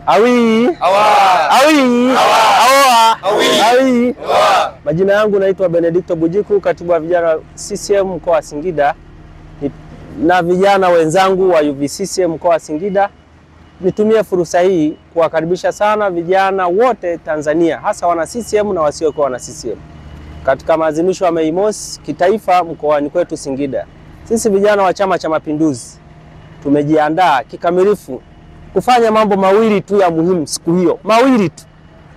Awi. Majina yangu naitwa Benedicto Bujiku, katibu wa vijana CCM mkoa wa Singida, na vijana wenzangu wa UVCCM mkoa wa Singida. Nitumie fursa hii kuwakaribisha sana vijana wote Tanzania, hasa wana CCM na wasiokuwa wana CCM, katika maadhimisho ya Mei Mosi kitaifa mkoani kwetu Singida. Sisi vijana wa Chama cha Mapinduzi tumejiandaa kikamilifu kufanya mambo mawili tu ya muhimu siku hiyo. Mawili tu.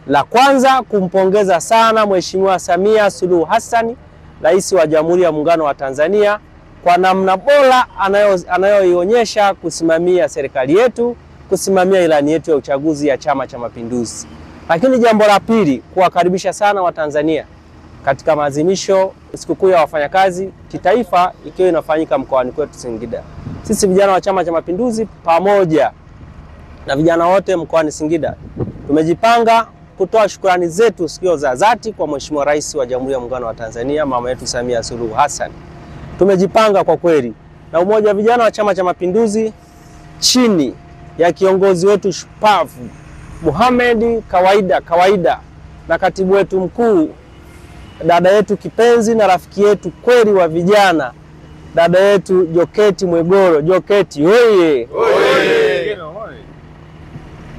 La kwanza, kumpongeza sana Mheshimiwa Samia Suluhu Hassan, Rais wa Jamhuri ya Muungano wa Tanzania, kwa namna bora anayoionyesha kusimamia serikali yetu, kusimamia ilani yetu ya uchaguzi ya Chama cha Mapinduzi. Lakini jambo la pili, kuwakaribisha sana Watanzania katika maadhimisho sikukuu ya wafanyakazi kitaifa ikiwa inafanyika mkoani kwetu Singida. Sisi vijana wa Chama cha Mapinduzi pamoja na vijana wote mkoani Singida tumejipanga kutoa shukrani zetu sikio za dhati kwa Mheshimiwa Rais wa Jamhuri ya Muungano wa Tanzania, mama yetu Samia Suluhu Hassan. Tumejipanga kwa kweli na umoja wa vijana wa Chama cha Mapinduzi chini ya kiongozi wetu shupavu Mohamed Kawaida na katibu wetu mkuu, dada yetu kipenzi na rafiki yetu kweli wa vijana, dada yetu Joketi Mwegoro. Joketi oye!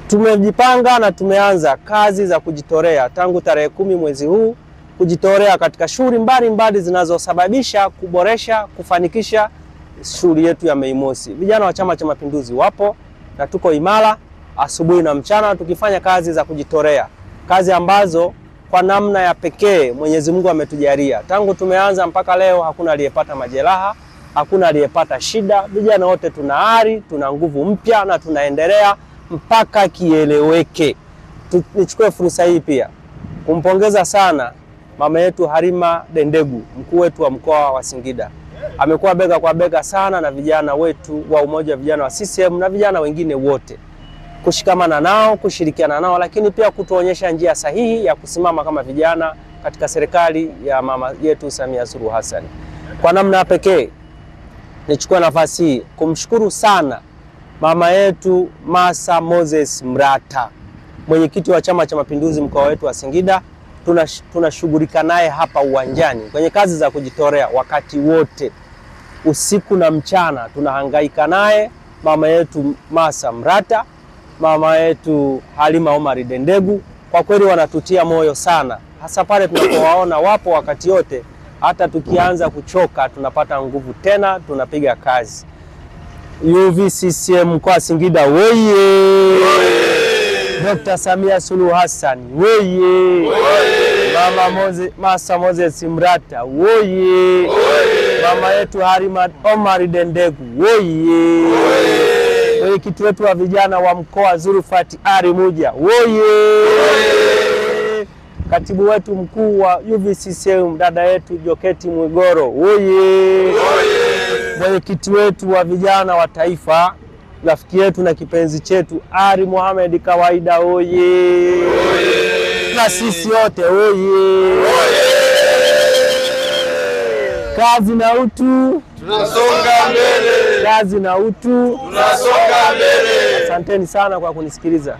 Tumejipanga na tumeanza kazi za kujitolea tangu tarehe 10 mwezi huu, kujitolea katika shughuli mbalimbali zinazosababisha kuboresha, kufanikisha shughuli yetu ya Mei Mosi. Vijana wa Chama cha Mapinduzi wapo na tuko imara asubuhi na mchana tukifanya kazi za kujitolea, kazi ambazo kwa namna ya pekee Mwenyezi Mungu ametujalia. Tangu tumeanza mpaka leo hakuna aliyepata majeraha, hakuna aliyepata shida. Vijana wote tuna ari, tuna nguvu mpya na tunaendelea mpaka kieleweke. Nichukue fursa hii pia kumpongeza sana mama yetu Halima Dendegu, mkuu wetu wa mkoa wa Singida. Amekuwa bega kwa bega sana na vijana wetu wa umoja wa vijana wa CCM na vijana wengine wote, kushikamana nao, kushirikiana nao, lakini pia kutuonyesha njia sahihi ya kusimama kama vijana katika serikali ya mama yetu Samia Suluhu Hassan. Kwa namna pekee nichukue nafasi hii kumshukuru sana mama yetu Masa Moses Mrata, mwenyekiti wa Chama cha Mapinduzi mkoa wetu wa Singida. Tunashughulika naye hapa uwanjani kwenye kazi za kujitolea wakati wote, usiku na mchana tunahangaika naye. Mama yetu Masa Mrata, mama yetu Halima Dendegu, kwa kweli wanatutia moyo sana, hasa pale tunapowaona wapo wakati yote. Hata tukianza kuchoka tunapata nguvu tena, tunapiga kazi. UVCCM mkoa Singida woye! Dr. Samia Suluhu Hassan woye! Masa Moses Mrata woye! Mama yetu Halima Dendegu woye! Mwenyekiti wetu wa vijana wa mkoa Zulfat Ali Muja woye! Katibu wetu mkuu wa UVCCM dada yetu Joketi Mwegoro woye! Mwenyekiti wetu wa vijana wa taifa, rafiki yetu na kipenzi chetu Ali Mohamed Kawaida oye! Na sisi wote oye! Kazi na utu, tunasonga mbele. Kazi na utu, tunasonga mbele. Asanteni sana kwa kunisikiliza.